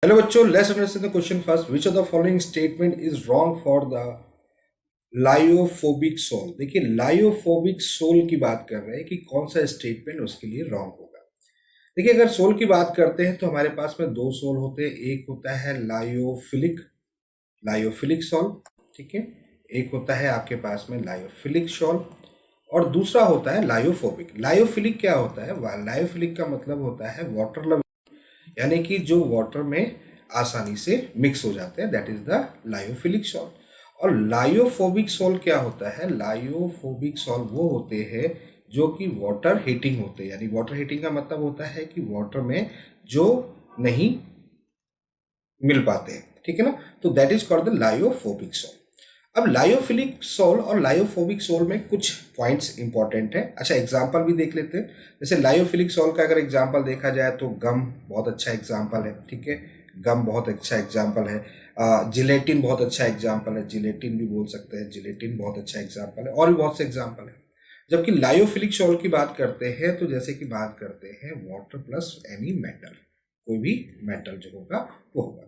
Hello बच्चों, let's understand the question first. Which of the following statement is wrong for the lyophobic sol. देखिए, lyophobic sol की बात कर रहे हैं कि कौन सा स्टेटमेंट उसके लिए रॉन्ग होगा. देखिए, अगर सोल की बात करते हैं तो हमारे पास में दो सोल होते हैं. एक होता है लायोफिलिक लायोफिलिक सोल, ठीक है. एक होता है आपके पास में लायोफिलिक सोल और दूसरा होता है लायोफोबिक. लायोफिलिक क्या होता है? लायोफिलिक का मतलब होता है वाटर लव, यानी कि जो वाटर में आसानी से मिक्स हो जाते हैं, that is the lyophilic salt. और लायोफोबिक सॉल्ट क्या होता है? लायोफोबिक सॉल्ट वो होते हैं जो कि वाटर हीटिंग होते हैं. यानी वाटर हीटिंग का मतलब होता है कि वाटर में जो नहीं मिल पाते हैं, ठीक है ना. तो that is called the lyophobic salt. अब लायोफिलिक सोल और लायोफोबिक सोल में कुछ पॉइंट्स इंपॉर्टेंट है. अच्छा, एग्जांपल भी देख लेते हैं. जैसे लायोफिलिक सोल का अगर एग्जांपल देखा जाए तो गम बहुत अच्छा एग्जांपल है, ठीक है. गम बहुत अच्छा एग्जांपल है. जिलेटिन बहुत अच्छा एग्जांपल है. जिलेटिन भी बोल सकते हैं. जिलेटिन बहुत अच्छा एग्जांपल है. और भी बहुत से एग्जांपल है. जबकि लायोफिलिक सोल की बात करते हैं तो जैसे कि बात करते हैं वाटर प्लस एनी मेटल, कोई भी मेटल जो होगा वो होगा.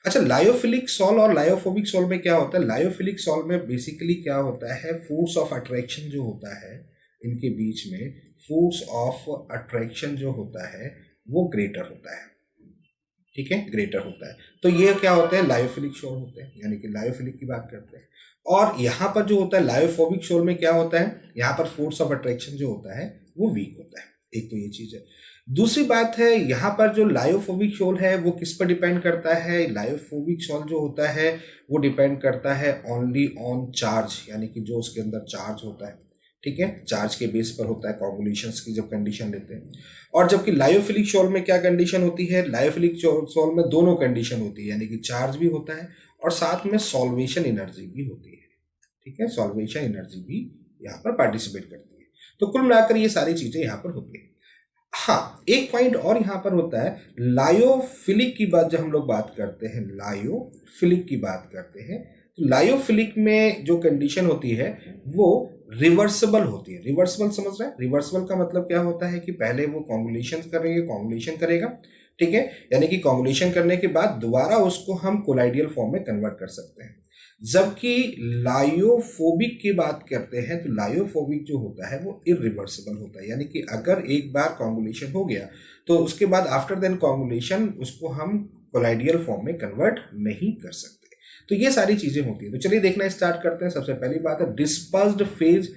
अच्छा, लायोफिलिक सॉल और लायोफोबिक सॉल में क्या होता है? लायोफिलिक सॉल में बेसिकली क्या होता है, फोर्स ऑफ अट्रैक्शन जो होता है इनके बीच में, फोर्स ऑफ अट्रैक्शन जो होता है वो ग्रेटर होता है, ठीक है, ग्रेटर होता है. तो ये क्या होते हैं? लायोफिलिक शोल होते हैं, यानी कि लायोफिलिक की बात करते हैं. और यहाँ पर जो होता है लायोफोबिक शोल में क्या होता है? यहाँ पर फोर्स ऑफ अट्रैक्शन जो होता है वो वीक होता है. एक तो ये चीज है. दूसरी बात है, यहाँ पर जो लायोफोबिक शोल है वो किस पर डिपेंड करता है? लायोफोबिक शोल जो होता है वो डिपेंड करता है ओनली ऑन चार्ज, यानी कि जो उसके अंदर चार्ज होता है, ठीक है, चार्ज के बेस पर होता है. कॉन्वोल्यूशंस की जब कंडीशन लेते हैं. और जबकि लायोफिलिक सोल में क्या कंडीशन होती है? लायोफिलिक सोल में दोनों कंडीशन होती है, यानी कि चार्ज भी होता है और साथ में सॉल्वेशन एनर्जी भी होती है, ठीक है. सॉल्वेशन एनर्जी भी यहाँ पर पार्टिसिपेट करती है. तो कुल मिलाकर ये सारी चीजें यहाँ पर होती है. हाँ, एक पॉइंट और यहाँ पर होता है. लायोफिलिक की बात जब हम लोग बात करते हैं, लायोफिलिक की बात करते हैं, तो लायोफिलिक में जो कंडीशन होती है वो रिवर्सिबल होती है. रिवर्सिबल समझ रहे हैं? रिवर्सिबल का मतलब क्या होता है कि पहले वो कॉन्वोल्यूशन करेगा, ठीक है, यानी कि कॉन्वोल्यूशन करने के बाद दोबारा उसको हम कोलाइडियल फॉर्म में कन्वर्ट कर सकते हैं. जबकि लायोफोबिक की बात करते हैं तो लायोफोबिक जो होता है वो इरिवर्सिबल होता है, यानी कि अगर एक बार कॉन्वोल्यूशन हो गया तो उसके बाद आफ्टर देन कॉन्वोल्यूशन उसको हम कोलाइडियल फॉर्म में कन्वर्ट नहीं कर सकते. तो ये सारी चीजें होती है. तो चलिए देखना स्टार्ट करते हैं. सबसे पहली बात है, dispersed phase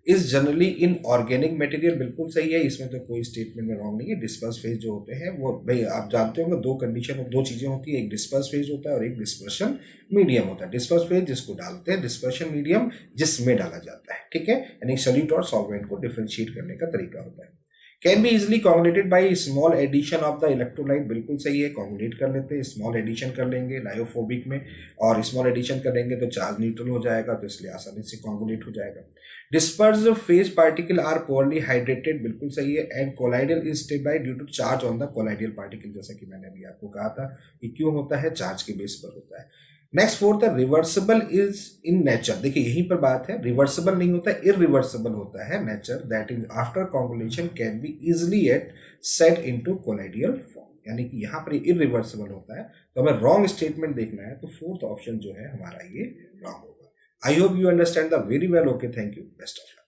is generally in organic material. बिल्कुल सही है, इसमें तो कोई स्टेटमेंट में रॉन्ग नहीं है. डिस्पर्स फेज जो होते हैं वो भाई आप जानते होंगे, दो चीजें होती है. एक डिस्पर्स फेज होता है और एक डिस्पर्शन मीडियम होता है. डिस्पर्स फेज जिसको डालते हैं, डिस्पर्शन मीडियम जिसमें डाला जाता है, ठीक है, यानी सॉल्यूट और सॉल्वेंट को डिफरेंशिएट करने का तरीका होता है. Can be easily coagulated by small addition of the electrolyte. बिल्कुल सही है, कॉन्गुलेट कर लेते हैं. स्मॉल एडिशन कर लेंगे लायोफोबिक में, और स्मॉल एडिशन करेंगे तो चार्ज न्यूट्रल हो जाएगा, तो इसलिए आसानी से कॉन्गुलेट हो जाएगा. Disperse phase particle are poorly hydrated. बिल्कुल सही है. And colloidal is stabilized due to charge on the colloidal particle. जैसा कि मैंने अभी आपको कहा था कि क्यों होता है, चार्ज के बेस पर होता है. नेक्स्ट फोर्थ है, रिवर्सिबल इज इन नेचर. देखिए यहीं पर बात है, रिवर्सिबल नहीं होता, इरिवर्सिबल होता है nature. That is after convolution can be easily at set into colloidal form, यानी कि यहाँ पर इरिवर्सिबल होता है. तो हमें रॉन्ग स्टेटमेंट देखना है तो फोर्थ ऑप्शन जो है हमारा ये रॉन्ग होगा. I hope you understand the very well. Okay, thank you, best of luck.